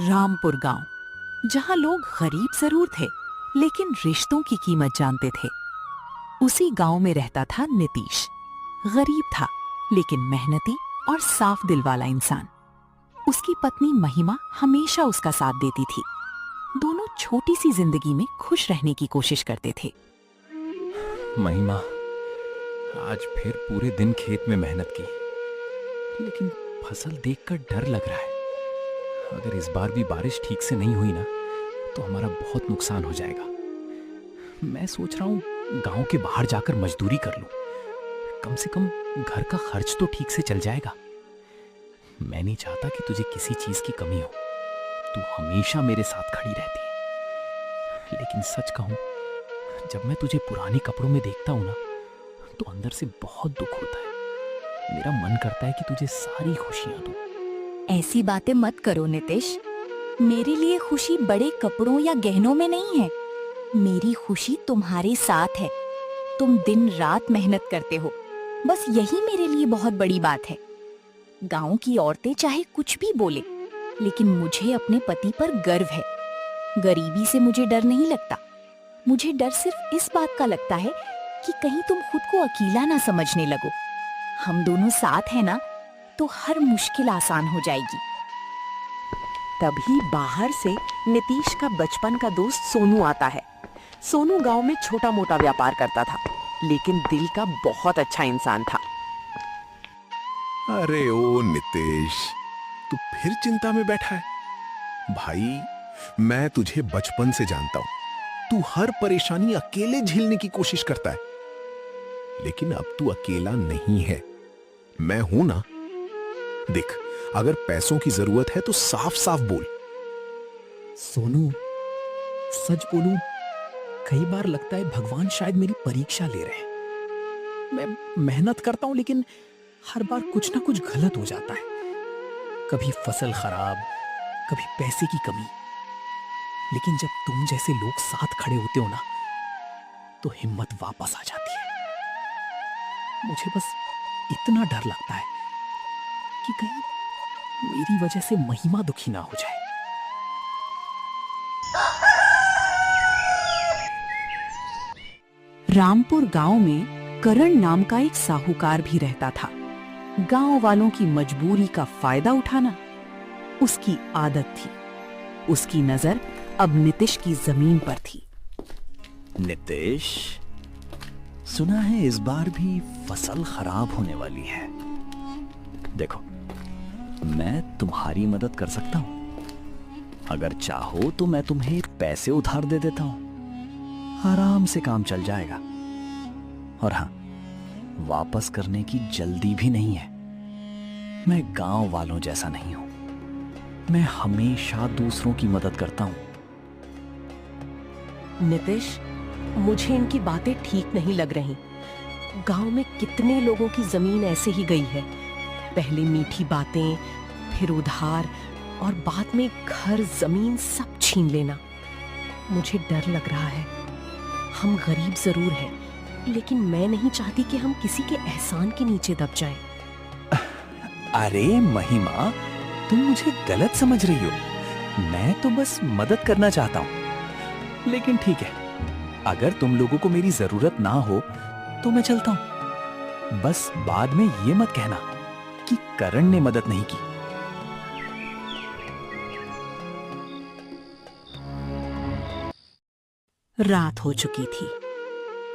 रामपुर गांव, जहां लोग गरीब जरूर थे लेकिन रिश्तों की कीमत जानते थे। उसी गांव में रहता था नीतीश। गरीब था लेकिन मेहनती और साफ दिल वाला इंसान। उसकी पत्नी महिमा हमेशा उसका साथ देती थी। दोनों छोटी सी जिंदगी में खुश रहने की कोशिश करते थे। महिमा, आज फिर पूरे दिन खेत में मेहनत की, लेकिन फसल देखकर डर लग रहा है। अगर इस बार भी बारिश ठीक से नहीं हुई ना, तो हमारा बहुत नुकसान हो जाएगा। मैं सोच रहा हूँ गांव के बाहर जाकर मजदूरी कर लूं। कम से कम घर का खर्च तो ठीक से चल जाएगा। मैं नहीं चाहता कि तुझे किसी चीज की कमी हो। तू हमेशा मेरे साथ खड़ी रहती है। लेकिन सच कहूं, जब मैं तुझे पुराने कपड़ों में देखता हूं ना, तो अंदर से बहुत दुख होता है। मेरा मन करता है कि तुझे सारी खुशियां दूं। ऐसी बातें मत करो नीतीश। मेरे लिए खुशी बड़े कपड़ों या गहनों में नहीं है। मेरी खुशी तुम्हारे साथ है। तुम दिन रात मेहनत करते हो, बस यही मेरे लिए बहुत बड़ी बात है। गांव की औरतें चाहे कुछ भी बोले, लेकिन मुझे अपने पति पर गर्व है। गरीबी से मुझे डर नहीं लगता। मुझे डर सिर्फ इस बात का लगता है कि कहीं तुम खुद को अकेला ना समझने लगो। हम दोनों साथ हैं ना, तो हर मुश्किल आसान हो जाएगी। तभी बाहर से नीतीश का बचपन का दोस्त सोनू आता है। सोनू गांव में छोटा मोटा व्यापार करता था, लेकिन दिल का बहुत अच्छा इंसान था। अरे ओ नितेश, तू फिर चिंता में बैठा है। भाई, मैं तुझे बचपन से जानता हूं। तू हर परेशानी अकेले झेलने की कोशिश करता है, लेकिन अब तू अकेला नहीं है। मैं हूं ना। देख, अगर पैसों की जरूरत है तो साफ साफ बोल। सोनू, सच बोलूं, कई बार लगता है भगवान शायद मेरी परीक्षा ले रहे हैं। मैं मेहनत करता हूं, लेकिन हर बार कुछ ना कुछ गलत हो जाता है। कभी फसल खराब, कभी पैसे की कमी। लेकिन जब तुम जैसे लोग साथ खड़े होते हो ना, तो हिम्मत वापस आ जाती है। मुझे बस इतना डर लगता है कि कहीं मेरी वजह से महिमा दुखी ना हो जाए। रामपुर गांव में करण नाम का एक साहूकार भी रहता था। गांव वालों की मजबूरी का फायदा उठाना उसकी आदत थी। उसकी नजर अब नीतीश की जमीन पर थी। नीतीश, सुना है इस बार भी फसल खराब होने वाली है। देखो, मैं तुम्हारी मदद कर सकता हूं। अगर चाहो तो मैं तुम्हें पैसे उधार दे देता हूं। आराम से काम चल जाएगा। और हां, वापस करने की जल्दी भी नहीं है। मैं गांव वालों जैसा नहीं हूं। मैं हमेशा दूसरों की मदद करता हूं। नीतीश, मुझे इनकी बातें ठीक नहीं लग रही। गांव में कितने लोगों की जमीन ऐसे ही गई है। पहले मीठी बातें, फिर उधार, और बाद में घर जमीन सब छीन लेना। मुझे डर लग रहा है। हम गरीब जरूर हैं, लेकिन मैं नहीं चाहती कि हम किसी के एहसान के नीचे दब जाएं। अरे महिमा, तुम मुझे गलत समझ रही हो। मैं तो बस मदद करना चाहता हूं। लेकिन ठीक है, अगर तुम लोगों को मेरी जरूरत ना हो तो मैं चलता हूं। बस बाद में ये मत कहना कि करण ने मदद नहीं की। रात हो चुकी थी।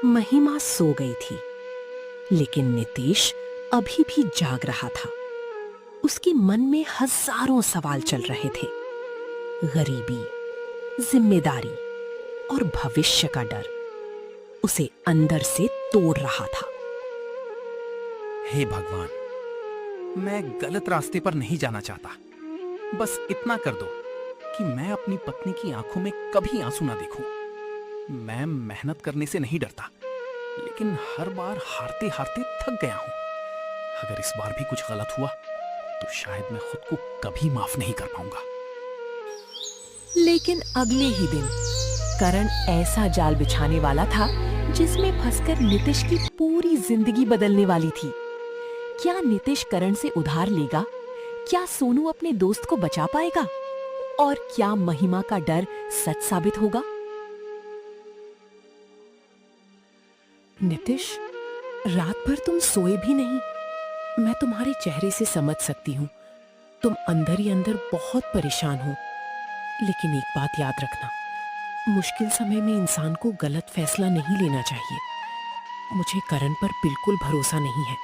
महिमा सो गई थी, लेकिन नीतीश अभी भी जाग रहा था। उसके मन में हजारों सवाल चल रहे थे। गरीबी, जिम्मेदारी और भविष्य का डर उसे अंदर से तोड़ रहा था। हे भगवान, मैं गलत रास्ते पर नहीं जाना चाहता। बस इतना कर दो कि मैं अपनी पत्नी की आंखों में कभी आंसू ना देखूं। मैं मेहनत करने से नहीं डरता, लेकिन हर बार हारते हारते थक गया हूं। अगर इस बार भी कुछ गलत हुआ तो शायद मैं खुद को कभी माफ नहीं कर पाऊंगा। लेकिन अगले ही दिन करण ऐसा जाल बिछाने वाला था जिसमें फंसकर नीतीश की पूरी जिंदगी बदलने वाली थी। क्या नीतीश करण से उधार लेगा? क्या सोनू अपने दोस्त को बचा पाएगा? और क्या महिमा का डर सच साबित होगा? नितिश, रात भर तुम सोए भी नहीं। मैं तुम्हारे चेहरे से समझ सकती हूँ, तुम अंदर ही अंदर बहुत परेशान हो। लेकिन एक बात याद रखना, मुश्किल समय में इंसान को गलत फैसला नहीं लेना चाहिए। मुझे करण पर बिल्कुल भरोसा नहीं है।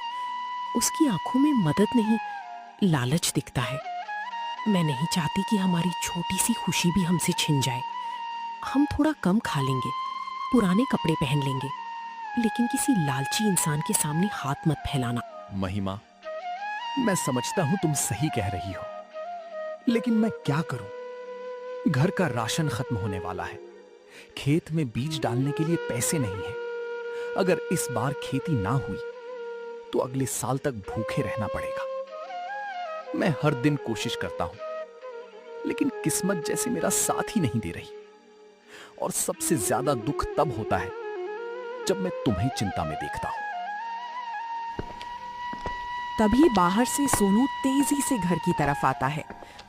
उसकी आंखों में मदद नहीं, लालच दिखता है। मैं नहीं चाहती कि हमारी छोटी सी खुशी भी हमसे छिन जाए। हम थोड़ा कम खा लेंगे, पुराने कपड़े पहन लेंगे, लेकिन किसी लालची इंसान के सामने हाथ मत फैलाना। महिमा, मैं समझता हूं तुम सही कह रही हो, लेकिन मैं क्या करूं? घर का राशन खत्म होने वाला है, खेत में बीज डालने के लिए पैसे नहीं है। अगर इस बार खेती ना हुई तो अगले साल तक भूखे रहना पड़ेगा। मैं हर दिन कोशिश करता हूं, लेकिन किस्मत जैसे मेरा साथ ही नहीं दे रही। और सबसे ज्यादा दुख तब होता है जब मैं तुम्हें चिंता में देखता हूं। तभी बाहर से सोनू तेजी से घर की तरफ आता है।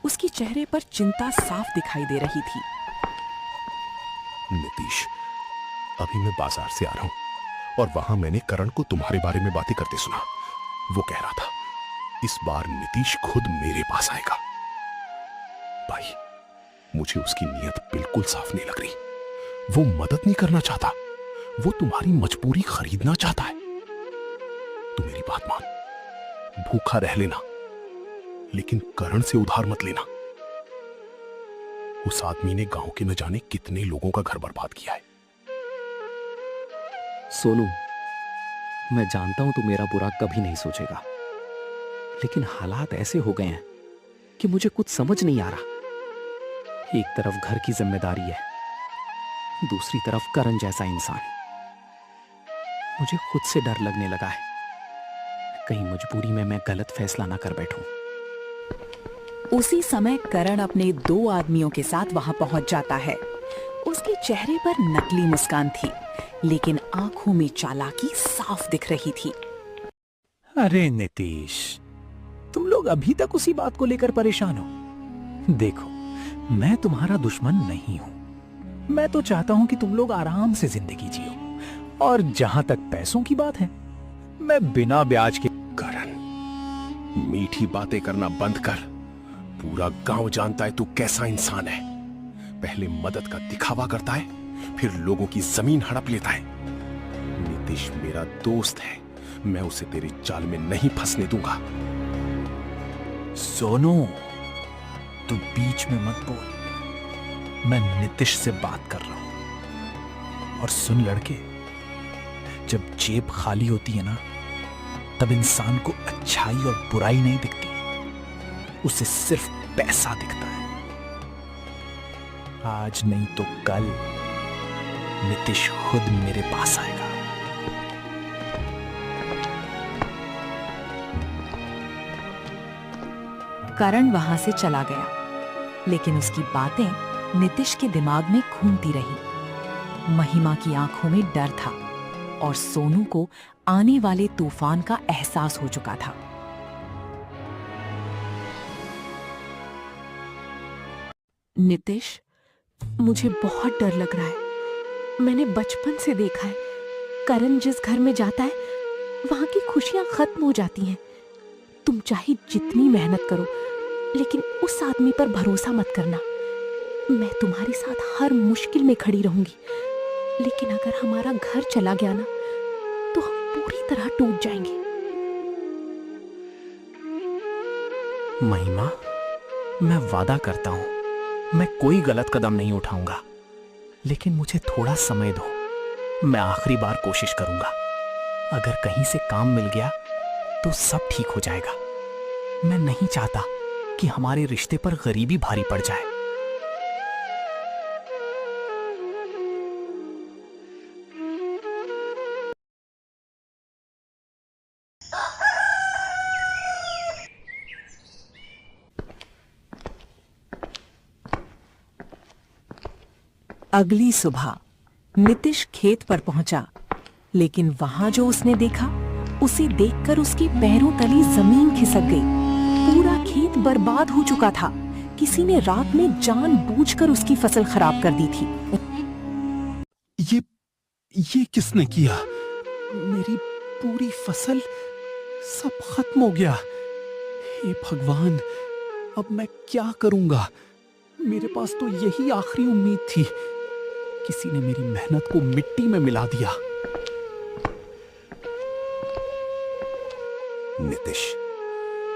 उसके चेहरे पर चिंता साफ दिखाई दे रही थी। नीतीश, अभी मैं बाजार से आ रहा हूं और वहां मैंने करण को तुम्हारे बारे में बातें करते सुना। वो कह रहा था इस बार नीतीश खुद मेरे पास आएगा। भाई, मुझे उसकी नीयत बिल्कुल साफ नहीं लग रही। वो मदद नहीं करना चाहता, वो तुम्हारी मजबूरी खरीदना चाहता है। तू मेरी बात मान, भूखा रह लेना, लेकिन करण से उधार मत लेना। उस आदमी ने गांव के न जाने कितने लोगों का घर बर्बाद किया है। सोनू, मैं जानता हूं तू मेरा बुरा कभी नहीं सोचेगा, लेकिन हालात ऐसे हो गए हैं कि मुझे कुछ समझ नहीं आ रहा। एक तरफ घर की जिम्मेदारी है, दूसरी तरफ करण जैसा इंसान। मुझे खुद से डर लगने लगा है, कहीं मजबूरी में मैं गलत फैसला ना कर बैठूं। उसी समय करण अपने 2 आदमियों के साथ वहां पहुंच जाता है। उसके चेहरे पर नकली मुस्कान थी, लेकिन आंखों में चालाकी साफ दिख रही थी। अरे नीतीश, तुम लोग अभी तक उसी बात को लेकर परेशान हो। देखो, मैं तुम्हारा दुश्मन नहीं हूं। मैं तो चाहता हूं कि तुम लोग आराम से जिंदगी जियो। और जहां तक पैसों की बात है, मैं बिना ब्याज के। करण, मीठी बातें करना बंद कर। पूरा गांव जानता है तू कैसा इंसान है। पहले मदद का दिखावा करता है, फिर लोगों की जमीन हड़प लेता है। नीतीश मेरा दोस्त है, मैं उसे तेरी चाल में नहीं फंसने दूंगा। सोनू, तू बीच में मत बोल। मैं नीतीश से बात कर रहा हूं। और सुन लड़के, जब जेब खाली होती है ना, तब इंसान को अच्छाई और बुराई नहीं दिखती, उसे सिर्फ पैसा दिखता है। आज नहीं तो कल नीतीश खुद मेरे पास आएगा। करण वहां से चला गया, लेकिन उसकी बातें नीतीश के दिमाग में घूमती रही। महिमा की आंखों में डर था और सोनू को आने वाले तूफान का एहसास हो चुका था। नितिश, मुझे बहुत डर लग रहा है। मैंने बचपन से देखा है, करण जिस घर में जाता है वहां की खुशियां खत्म हो जाती हैं। तुम चाहे जितनी मेहनत करो, लेकिन उस आदमी पर भरोसा मत करना। मैं तुम्हारे साथ हर मुश्किल में खड़ी रहूंगी, लेकिन अगर हमारा घर चला गया ना, तो हम पूरी तरह टूट जाएंगे। महिमा, मैं वादा करता हूं, मैं कोई गलत कदम नहीं उठाऊंगा, लेकिन मुझे थोड़ा समय दो। मैं आखिरी बार कोशिश करूंगा। अगर कहीं से काम मिल गया तो सब ठीक हो जाएगा। मैं नहीं चाहता कि हमारे रिश्ते पर गरीबी भारी पड़ जाए। अगली सुबह नीतीश खेत पर पहुंचा, लेकिन वहां जो उसने देखा, उसे देखकर उसके पैरों तले जमीन खिसक गई। पूरा खेत बर्बाद हो चुका था। किसी ने रात में जानबूझकर उसकी फसल खराब कर दी थी। ये किसने किया? मेरी पूरी फसल, सब खत्म हो गया। हे भगवान, अब मैं क्या करूंगा? मेरे पास तो यही आखिरी उम्मीद थी। किसी ने मेरी मेहनत को मिट्टी में मिला दिया। नितिश,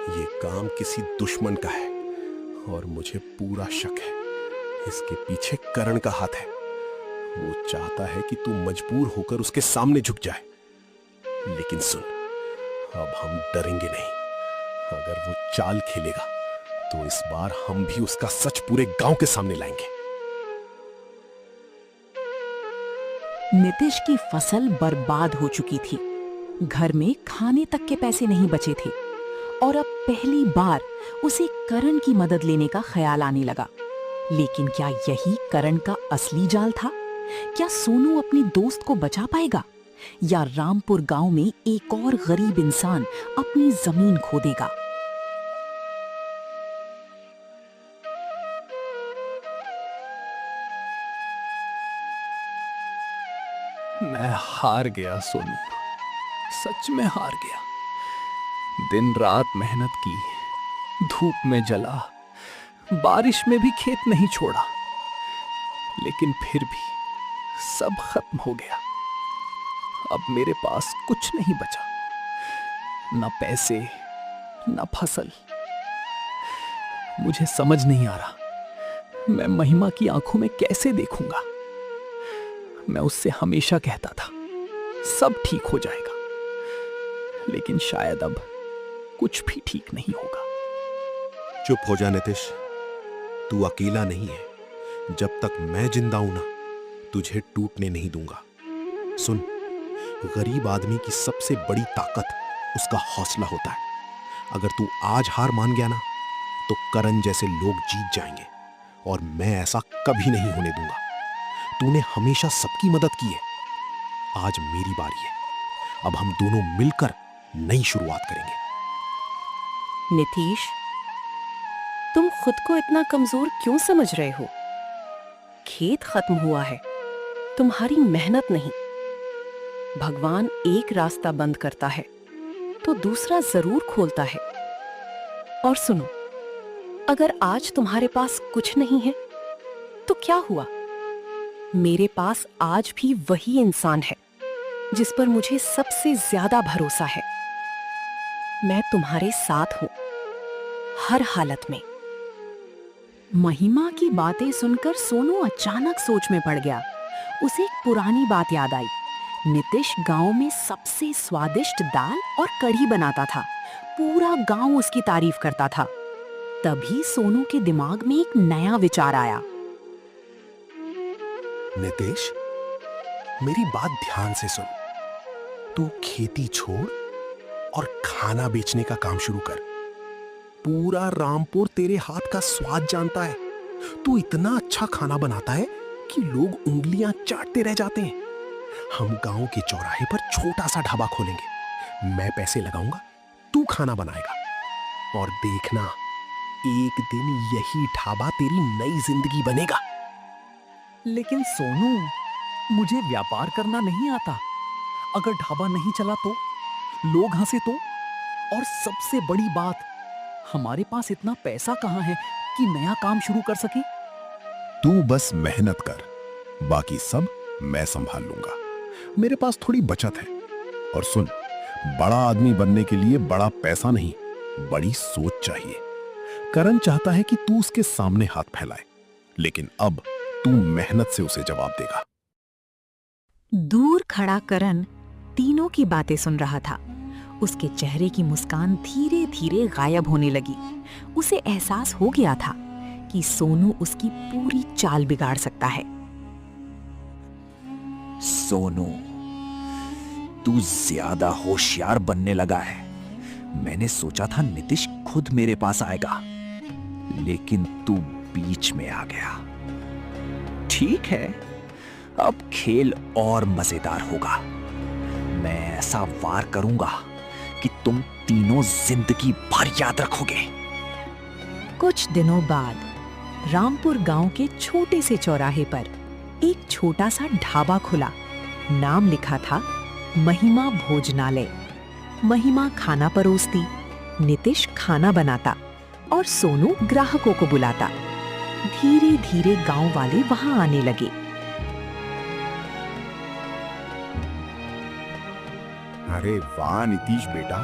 ये काम किसी दुश्मन का है और मुझे पूरा शक है इसके पीछे करण का हाथ है। वो चाहता है कि तू मजबूर होकर उसके सामने झुक जाए। लेकिन सुन, अब हम डरेंगे नहीं। अगर वो चाल खेलेगा तो इस बार हम भी उसका सच पूरे गांव के सामने लाएंगे। नितिश की फसल बर्बाद हो चुकी थी। घर में खाने तक के पैसे नहीं बचे थे और अब पहली बार उसे करण की मदद लेने का ख्याल आने लगा। लेकिन क्या यही करण का असली जाल था? क्या सोनू अपने दोस्त को बचा पाएगा या रामपुर गांव में एक और गरीब इंसान अपनी जमीन खो देगा? मैं हार गया सोनू, सच में हार गया। दिन रात मेहनत की, धूप में जला, बारिश में भी खेत नहीं छोड़ा, लेकिन फिर भी सब खत्म हो गया। अब मेरे पास कुछ नहीं बचा, ना पैसे, ना फसल। मुझे समझ नहीं आ रहा मैं महिमा की आंखों में कैसे देखूंगा। मैं उससे हमेशा कहता था सब ठीक हो जाएगा, लेकिन शायद अब कुछ भी ठीक नहीं होगा। चुप हो जा नितिश, तू अकेला नहीं है। जब तक मैं जिंदा हूं ना, तुझे टूटने नहीं दूंगा। सुन, गरीब आदमी की सबसे बड़ी ताकत उसका हौसला होता है। अगर तू आज हार मान गया ना, तो करण जैसे लोग जीत जाएंगे और मैं ऐसा कभी नहीं होने दूंगा। तूने हमेशा सबकी मदद की है। आज मेरी बारी है। अब हम दोनों मिलकर नई शुरुआत करेंगे। नितीश, तुम खुद को इतना कमजोर क्यों समझ रहे हो? खेत खत्म हुआ है, तुम्हारी मेहनत नहीं। भगवान एक रास्ता बंद करता है तो दूसरा जरूर खोलता है। और सुनो, अगर आज तुम्हारे पास कुछ नहीं है तो क्या हुआ? मेरे पास आज भी वही इंसान है जिस पर मुझे सबसे ज्यादा भरोसा है। मैं तुम्हारे साथ हूं, हर हालत में। महिमा की बातें सुनकर सोनू अचानक सोच में पड़ गया। उसे एक पुरानी बात याद आई। नितिश गांव में सबसे स्वादिष्ट दाल और कढ़ी बनाता था। पूरा गांव उसकी तारीफ करता था। तभी सोनू के दिमाग में एक नया विचार आया। नितेश, मेरी बात ध्यान से सुन। तू खेती छोड़ और खाना बेचने का काम शुरू कर। पूरा रामपुर तेरे हाथ का स्वाद जानता है। तू इतना अच्छा खाना बनाता है कि लोग उंगलियां चाटते रह जाते हैं। हम गांव के चौराहे पर छोटा सा ढाबा खोलेंगे। मैं पैसे लगाऊंगा, तू खाना बनाएगा और देखना, एक दिन यही ढाबा तेरी नई जिंदगी बनेगा। लेकिन सोनू, मुझे व्यापार करना नहीं आता। अगर ढाबा नहीं चला तो, लोग हंसे तो, और सबसे बड़ी बात, हमारे पास इतना पैसा कहां है कि नया काम शुरू कर सके। तू बस मेहनत कर, बाकी सब मैं संभाल लूंगा। मेरे पास थोड़ी बचत है। और सुन, बड़ा आदमी बनने के लिए बड़ा पैसा नहीं, बड़ी सोच चाहिए। करण चाहता है कि तू उसके सामने हाथ फैलाए, लेकिन अब तू मेहनत से उसे जवाब देगा। दूर खड़ा करण तीनों की बातें सुन रहा था। उसके चेहरे की मुस्कान धीरे धीरे गायब होने लगी। उसे एहसास हो गया था कि सोनू उसकी पूरी चाल बिगाड़ सकता है। सोनू, तू ज्यादा होशियार बनने लगा है। मैंने सोचा था नितिश खुद मेरे पास आएगा, लेकिन तू बीच में आ गया। ठीक है, अब खेल और मजेदार होगा। मैं ऐसा वार करूंगा कि तुम तीनों जिंदगी भर याद रखोगे। कुछ दिनों बाद रामपुर गांव के छोटे से चौराहे पर एक छोटा सा ढाबा खुला। नाम लिखा था महिमा भोजनालय। महिमा खाना परोसती, नितिश खाना बनाता और सोनू ग्राहकों को बुलाता। धीरे धीरे गांव वाले वहां आने लगे। अरे वाह नीतीश बेटा,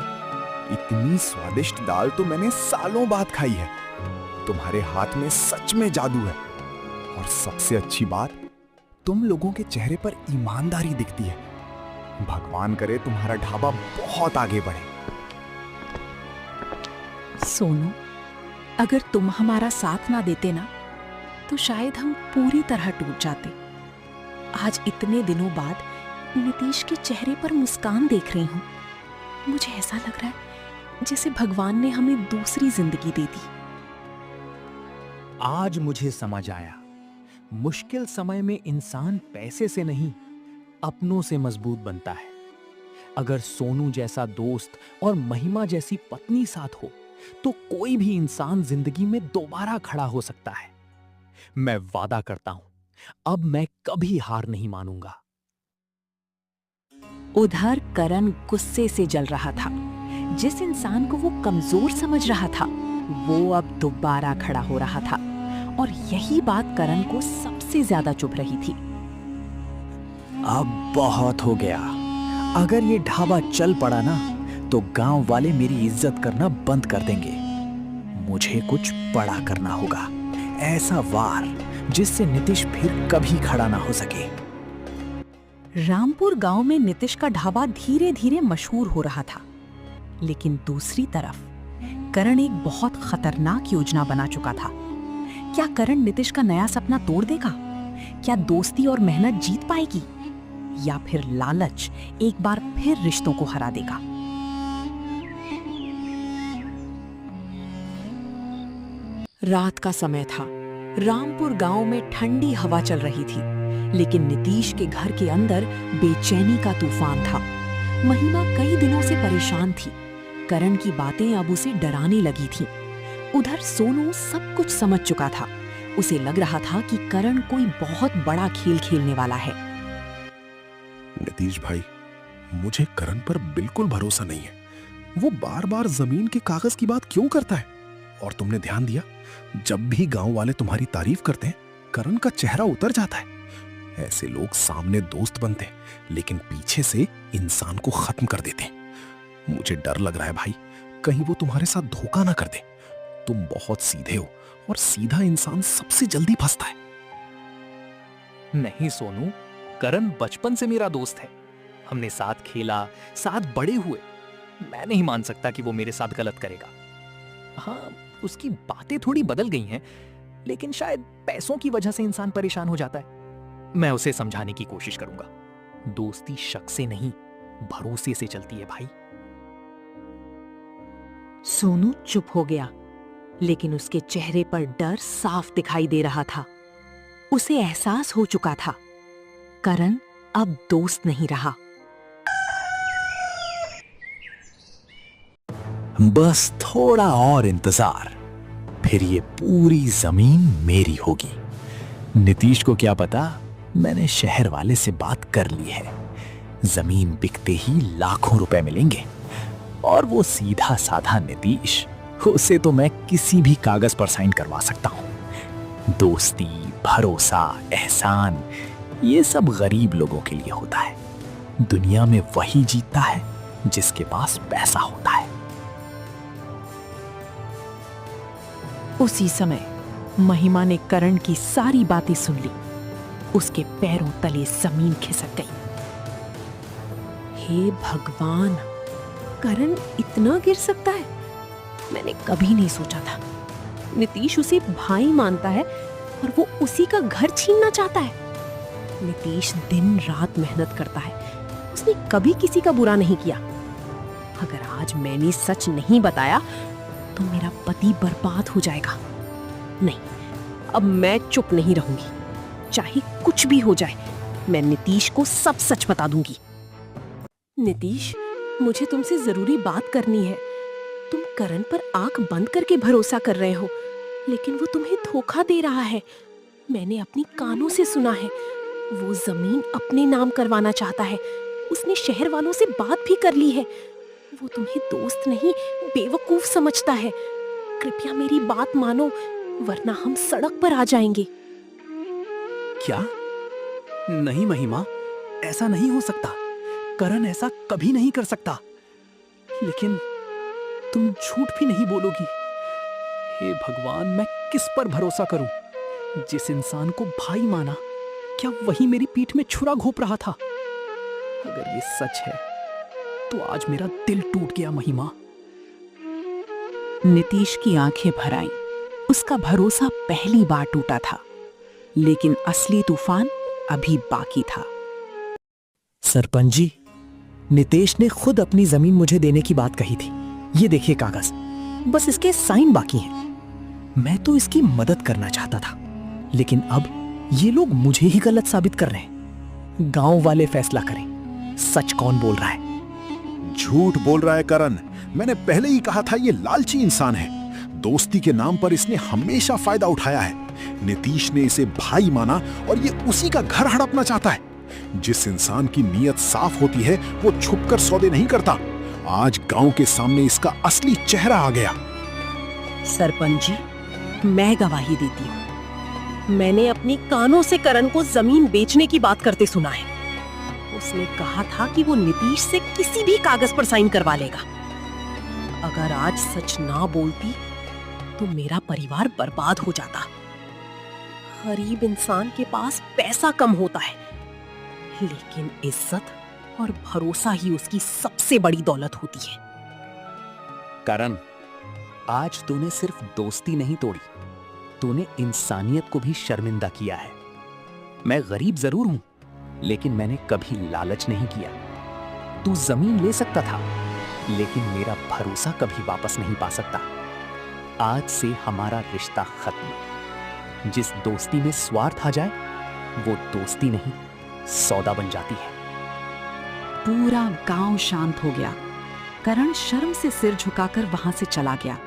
इतनी स्वादिष्ट दाल तो मैंने सालों बाद खाई है। तुम्हारे हाथ में सच में जादू है। और सबसे अच्छी बात, तुम लोगों के चेहरे पर ईमानदारी दिखती है। भगवान करे तुम्हारा ढाबा बहुत आगे बढ़े। सोनू, अगर तुम हमारा साथ ना देते ना, तो शायद हम पूरी तरह टूट जाते। आज इतने दिनों बाद नीतीश के चेहरे पर मुस्कान देख रही हूँ। मुझे ऐसा लग रहा है जैसे भगवान ने हमें दूसरी जिंदगी दे दी। आज मुझे समझ आया, मुश्किल समय में इंसान पैसे से नहीं, अपनों से मजबूत बनता है। अगर सोनू जैसा दोस्त और महिमा जैसी पत्नी साथ हो, तो कोई भी इंसान जिंदगी में दोबारा खड़ा हो सकता है। मैं वादा करता हूं, अब मैं कभी हार नहीं मानूंगा। उधर करण गुस्से से जल रहा था। जिस इंसान को वो कमजोर समझ रहा था, वो अब दोबारा खड़ा हो रहा था। और यही बात करण को सबसे ज्यादा चुभ रही थी। अब बहुत हो गया। अगर ये ढाबा चल पड़ा ना, तो गांव वाले मेरी इज्जत करना बंद कर देंगे। मुझे कुछ बड़ा करना होगा, ऐसा वार जिससे नीतीश फिर कभी खड़ा ना हो सके। रामपुर गांव में नीतीश का ढाबा धीरे धीरे मशहूर हो रहा था। लेकिन दूसरी तरफ करण एक बहुत खतरनाक योजना बना चुका था। क्या करण नीतीश का नया सपना तोड़ देगा? क्या दोस्ती और मेहनत जीत पाएगी? या फिर लालच एक बार फिर रिश्तों को हरा देगा? रात का समय था। रामपुर गांव में ठंडी हवा चल रही थी, लेकिन नीतीश के घर के अंदर बेचैनी का तूफान था। महिमा कई दिनों से परेशान थी। करण की बातें अब उसे डराने लगी थीं। उधर सोनू सब कुछ समझ चुका था। उसे लग रहा था कि करण कोई बहुत बड़ा खेल खेलने वाला है। नीतीश भाई, मुझे करण पर बिल्कुल भरोसा नहीं है। वो बार बार जमीन के कागज की बात क्यों करता है? और तुमने ध्यान दिया, जब भी गांव वाले तुम्हारी तारीफ करते हैं, करण का चेहरा उतर जाता है। ऐसे लोग सामने दोस्त बनते हैं, लेकिन पीछे से इंसान को खत्म कर देते हैं। मुझे डर लग रहा है भाई, कहीं वो तुम्हारे साथ धोखा ना कर दे। तुम बहुत सीधे हो, और सीधा इंसान सबसे जल्दी फंसता है। नहीं सोनू, करण बचपन से मेरा दोस्त है। हमने साथ खेला, साथ बड़े हुए। मैं नहीं मान सकता कि वो मेरे साथ गलत करेगा। हाँ, उसकी बातें थोड़ी बदल गई हैं, लेकिन शायद पैसों की वजह से इंसान परेशान हो जाता है। मैं उसे समझाने की कोशिश करूंगा। दोस्ती शक से नहीं, भरोसे से चलती है भाई। सोनू चुप हो गया, लेकिन उसके चेहरे पर डर साफ दिखाई दे रहा था। उसे एहसास हो चुका था, करण अब दोस्त नहीं रहा। बस थोड़ा और इंतजार, फिर ये पूरी जमीन मेरी होगी। नीतीश को क्या पता, मैंने शहर वाले से बात कर ली है। जमीन बिकते ही लाखों रुपए मिलेंगे। और वो सीधा साधा नीतीश, उसे तो मैं किसी भी कागज पर साइन करवा सकता हूं। दोस्ती, भरोसा, एहसान, ये सब गरीब लोगों के लिए होता है। दुनिया में वही जीतता है जिसके पास पैसा होता है। उसी समय महिमा ने करण की सारी बातें सुन ली। उसके पैरों तले जमीन खिसक गई। हे भगवान, करण इतना गिर सकता है? मैंने कभी नहीं सोचा था। नीतीश उसे भाई मानता है और वो उसी का घर छीनना चाहता है। नीतीश दिन रात मेहनत करता है, उसने कभी किसी का बुरा नहीं किया। अगर आज मैंने सच नहीं बताया तो मेरा पति बर्बाद हो जाएगा। नहीं, अब मैं चुप नहीं रहूंगी। चाहे कुछ भी हो जाए, मैं नीतीश को सब सच बता दूंगी। नीतीश, मुझे तुमसे जरूरी बात करनी है। तुम करण पर आंख बंद करके भरोसा कर रहे हो, लेकिन वो तुम्हें धोखा दे रहा है। मैंने अपनी कानों से सुना है। वो जमीन अपने नाम करवाना चाहता है। उसने शहर वालों से बात भी कर ली है। वो तुम्हें दोस्त नहीं, बेवकूफ समझता है। कृपया मेरी बात मानो, वरना हम सड़क पर आ जाएंगे। क्या? नहीं महिमा, ऐसा नहीं हो सकता। करण ऐसा कभी नहीं कर सकता। लेकिन तुम झूठ भी नहीं बोलोगी। हे भगवान, मैं किस पर भरोसा करूं? जिस इंसान को भाई माना, क्या वही मेरी पीठ में छुरा घोंप रहा था? अगर ये सच है तो आज मेरा दिल टूट गया महिमा। नीतीश की आंखें भर आईं। उसका भरोसा पहली बार टूटा था, लेकिन असली तूफान अभी बाकी था। सरपंच जी, नितेश ने खुद अपनी जमीन मुझे देने की बात कही थी। ये देखिए कागज, बस इसके साइन बाकी हैं। मैं तो इसकी मदद करना चाहता था, लेकिन अब ये लोग मुझे ही गलत साबित कर रहे हैं। गांव वाले फैसला करें, सच कौन बोल रहा है। झूठ बोल रहा है करण। मैंने पहले ही कहा था, ये लालची इंसान है। दोस्ती के नाम पर इसने हमेशा फायदा उठाया है। नीतीश ने इसे भाई माना और ये उसी का घर हड़पना चाहता है। जिस इंसान की नीयत साफ होती है वो छुपकर सौदे नहीं करता। आज गांव के सामने इसका असली चेहरा आ गया। सरपंच जी, मैं गवाही देती हूँ। मैंने अपनी कानों से करण को जमीन बेचने की बात करते सुना है। उसने कहा था कि वो नीतीश से किसी भी कागज पर साइन करवा लेगा। अगर आज सच ना बोलती तो मेरा परिवार बर्बाद हो जाता। गरीब इंसान के पास पैसा कम होता है, लेकिन इज्जत और भरोसा ही उसकी सबसे बड़ी दौलत होती है। करण, आज तूने सिर्फ दोस्ती नहीं तोड़ी, तूने इंसानियत को भी शर्मिंदा किया है। मैं गरीब जरूर हूं, लेकिन मैंने कभी लालच नहीं किया। तू जमीन ले सकता था, लेकिन मेरा भरोसा कभी वापस नहीं पा सकता। आज से हमारा रिश्ता खत्म। जिस दोस्ती में स्वार्थ आ जाए, वो दोस्ती नहीं, सौदा बन जाती है। पूरा गांव शांत हो गया। करण शर्म से सिर झुकाकर वहां से चला गया।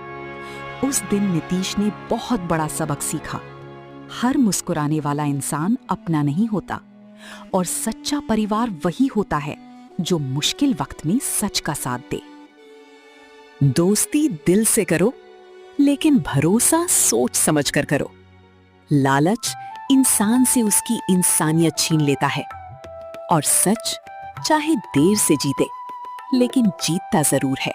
उस दिन नीतीश ने बहुत बड़ा सबक सीखा। हर मुस्कुराने वाला इंसान अपना नहीं होता, और सच्चा परिवार वही होता है जो मुश्किल वक्त में सच का साथ दे। दोस्ती दिल से करो, लेकिन भरोसा सोच समझकर करो। लालच इंसान से उसकी इंसानियत छीन लेता है, और सच चाहे देर से जीते, लेकिन जीतता जरूर है।